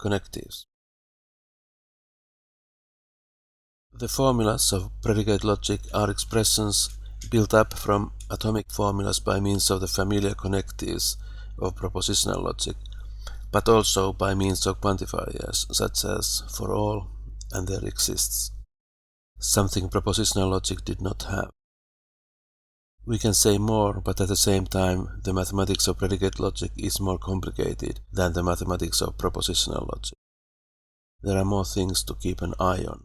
Connectives. The formulas of predicate logic are expressions built up from atomic formulas by means of the familiar connectives of propositional logic, but also by means of quantifiers such as for all and there exists, something propositional logic did not have. We can say more, but at the same time the mathematics of predicate logic is more complicated than the mathematics of propositional logic. There are more things to keep an eye on.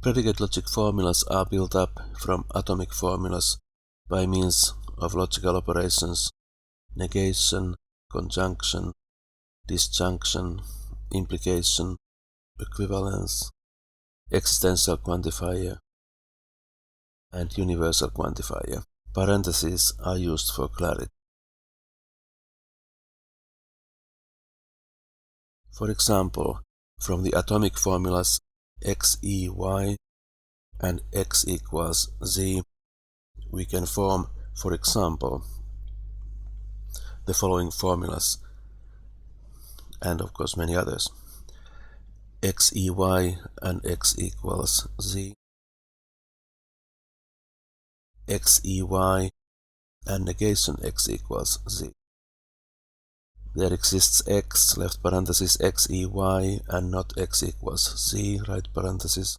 Predicate logic formulas are built up from atomic formulas by means of logical operations, negation, conjunction, disjunction, implication, equivalence, existential quantifier, and universal quantifier. Parentheses are used for clarity. For example, from the atomic formulas x, e, y and x equals z, we can form, for example, the following formulas, and of course many others: x, e, y and x equals z, x, e, y and negation x equals z. There exists x, left parenthesis, x, e, y and not x equals z, right parenthesis.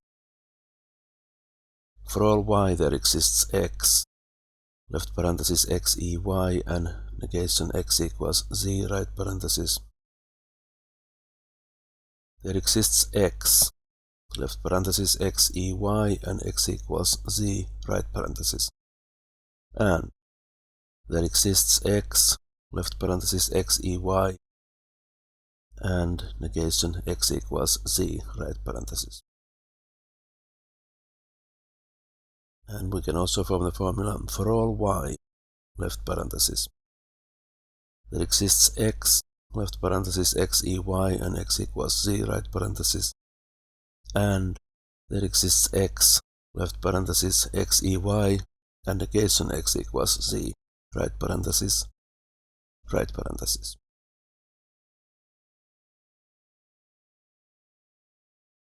For all y there exists x, left parenthesis, x, e, y and negation x equals z, right parenthesis. There exists x, left parenthesis, x, e, y and x equals z, right parenthesis. And there exists x, left parenthesis, x, e, y and negation x equals z, right parenthesis. And we can also form the formula for all y, left parenthesis. There exists x, left parenthesis, x, e, y and x equals z, right parenthesis. And there exists x, left parenthesis, x, e, y and negation x equals z, right parenthesis, right parenthesis.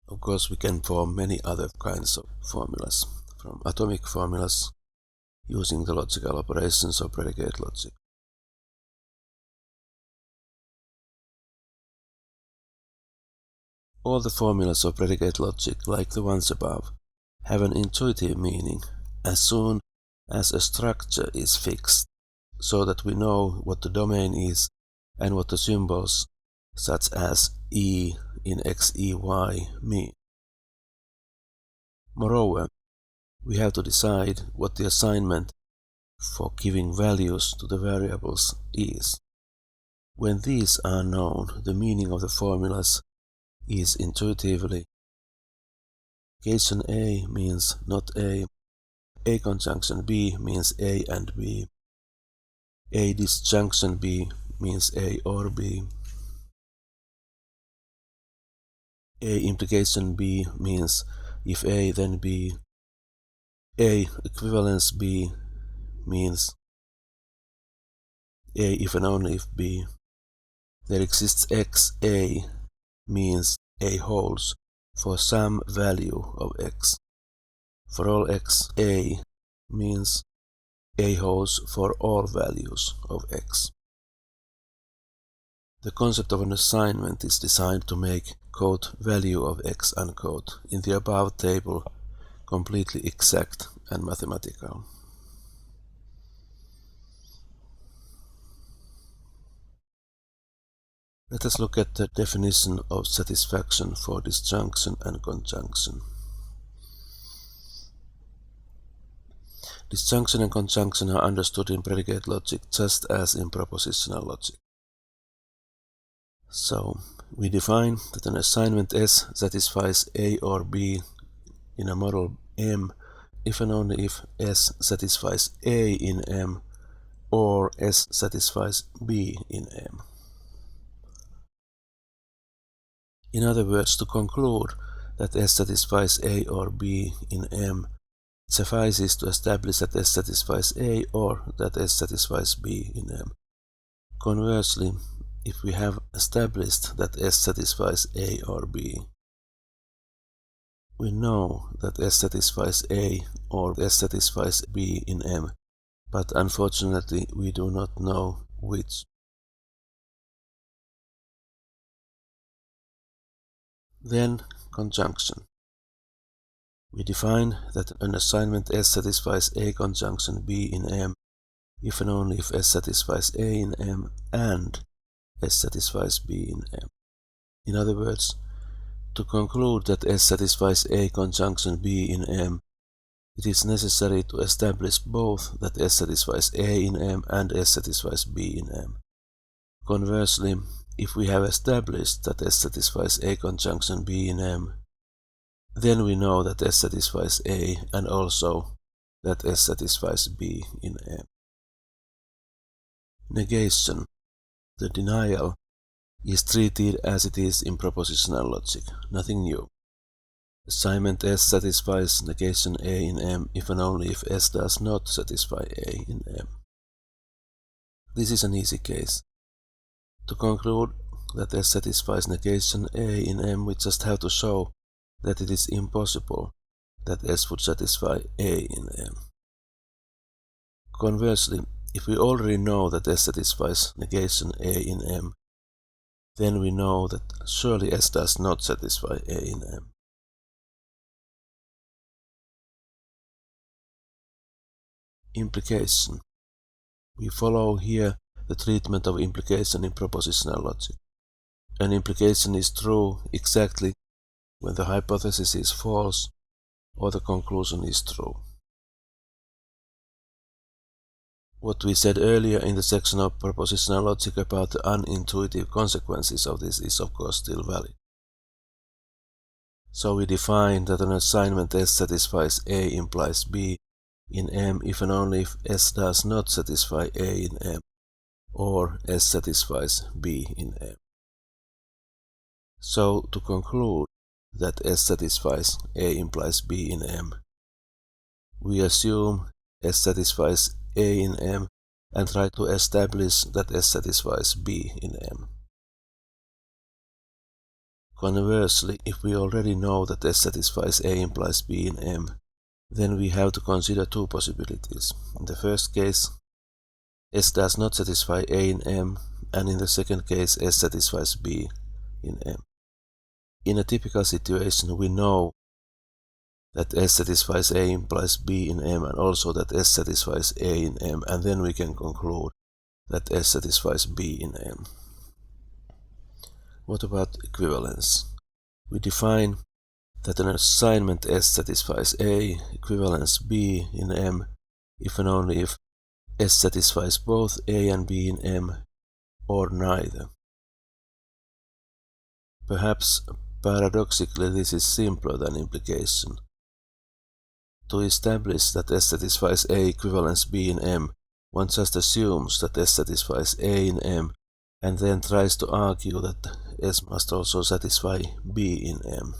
Of course, we can form many other kinds of formulas, from atomic formulas using the logical operations of predicate logic. All the formulas of predicate logic, like the ones above, have an intuitive meaning as soon as a structure is fixed, so that we know what the domain is and what the symbols, such as E in x, e, y, mean. Moreover, we have to decide what the assignment for giving values to the variables is. When these are known, the meaning of the formulas is intuitively: negation A means not A conjunction B means A and B, A disjunction B means A or B, A implication B means if A then B, A equivalence B means A if and only if B. There exists x A means A holds for some value of x. For all x A means A holds for all values of x. The concept of an assignment is designed to make "value of x" in the above table completely exact and mathematical. Let us look at the definition of satisfaction for disjunction and conjunction. Disjunction and conjunction are understood in predicate logic just as in propositional logic. So, we define that an assignment S satisfies A or B in a model M if and only if S satisfies A in M or S satisfies B in M. In other words, to conclude that S satisfies A or B in M, it suffices to establish that S satisfies A or that S satisfies B in M. Conversely, if we have established that S satisfies A or B, we know that S satisfies A or S satisfies B in M, but unfortunately we do not know which. Then, conjunction. We define that an assignment S satisfies A conjunction B in M if and only if S satisfies A in M and S satisfies B in M. In other words, to conclude that S satisfies A conjunction B in M, it is necessary to establish both that S satisfies A in M and S satisfies B in M. Conversely, if we have established that S satisfies A conjunction B in M, then we know that S satisfies A and also that S satisfies B in M. Negation, the denial, is treated as it is in propositional logic, nothing new. Assignment S satisfies negation A in M if and only if S does not satisfy A in M. This is an easy case. To conclude that S satisfies negation A in M, we just have to show that it is impossible that S would satisfy A in M. Conversely, if we already know that S satisfies negation A in M, then we know that surely S does not satisfy A in M. Implication. We follow here the treatment of implication in propositional logic. An implication is true exactly when the hypothesis is false or the conclusion is true. What we said earlier in the section of propositional logic about the unintuitive consequences of this is of course still valid. So we define that an assignment S satisfies A implies B in M if and only if S does not satisfy A in M or S satisfies B in M. So to conclude that S satisfies A implies B in M, we assume S satisfies A in M and try to establish that S satisfies B in M. Conversely, if we already know that S satisfies A implies B in M, then we have to consider two possibilities. In the first case, S does not satisfy A in M, and in the second case, S satisfies B in M. In a typical situation, we know that S satisfies A implies B in M and also that S satisfies A in M, and then we can conclude that S satisfies B in M. What about equivalence? We define that an assignment S satisfies A equivalence B in M if and only if S satisfies both A and B in M or neither. Perhaps paradoxically this is simpler than implication. To establish that S satisfies A equivalence B in M, one just assumes that S satisfies A in M and then tries to argue that S must also satisfy B in M.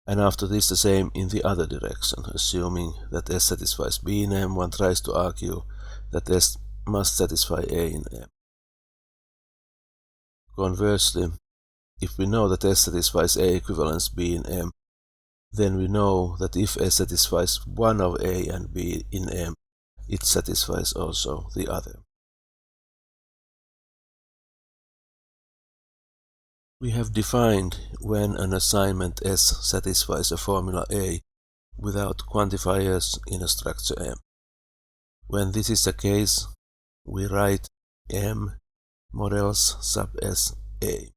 And after this the same in the other direction, assuming that S satisfies B in M, one tries to argue that S must satisfy A in M. Conversely, if we know that S satisfies A equivalence B in M, then we know that if S satisfies one of A and B in M, it satisfies also the other. We have defined when an assignment S satisfies a formula A without quantifiers in a structure M. When this is the case, we write M mod else sub S A.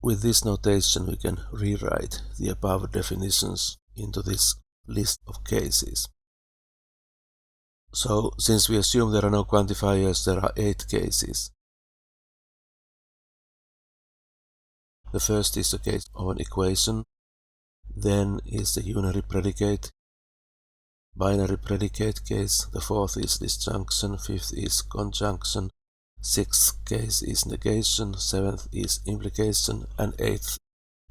With this notation we can rewrite the above definitions into this list of cases. So, since we assume there are no quantifiers, there are 8 cases. The first is the case of an equation, then is the unary predicate, binary predicate case, the fourth is disjunction, fifth is conjunction, sixth case is negation, seventh is implication, and eighth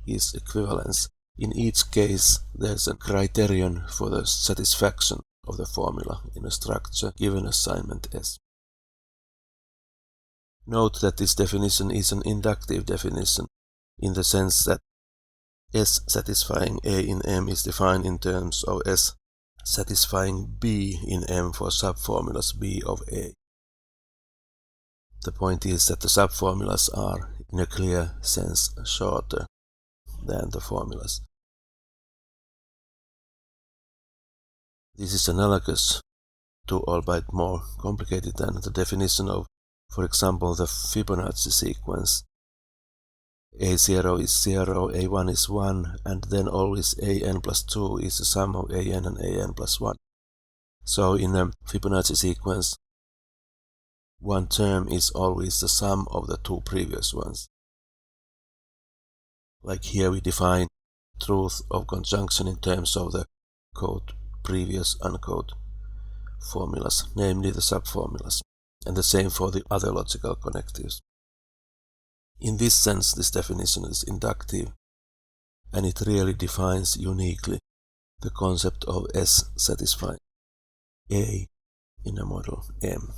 is equivalence. In each case, there's a criterion for the satisfaction of the formula in a structure given assignment S. Note that this definition is an inductive definition in the sense that S satisfying A in M is defined in terms of S satisfying B in M for subformulas B of A. The point is that the subformulas are, in a clear sense, shorter than the formulas. This is analogous to, albeit more complicated than, the definition of, for example, the Fibonacci sequence. A0 is 0, A1 is 1, and then always AN plus 2 is the sum of AN and AN plus 1. So in a Fibonacci sequence, one term is always the sum of the two previous ones. Like here we define truth of conjunction in terms of the quote previous unquote formulas, namely the subformulas, and the same for the other logical connectives. In this sense, this definition is inductive, and it really defines uniquely the concept of S satisfying A in a model M.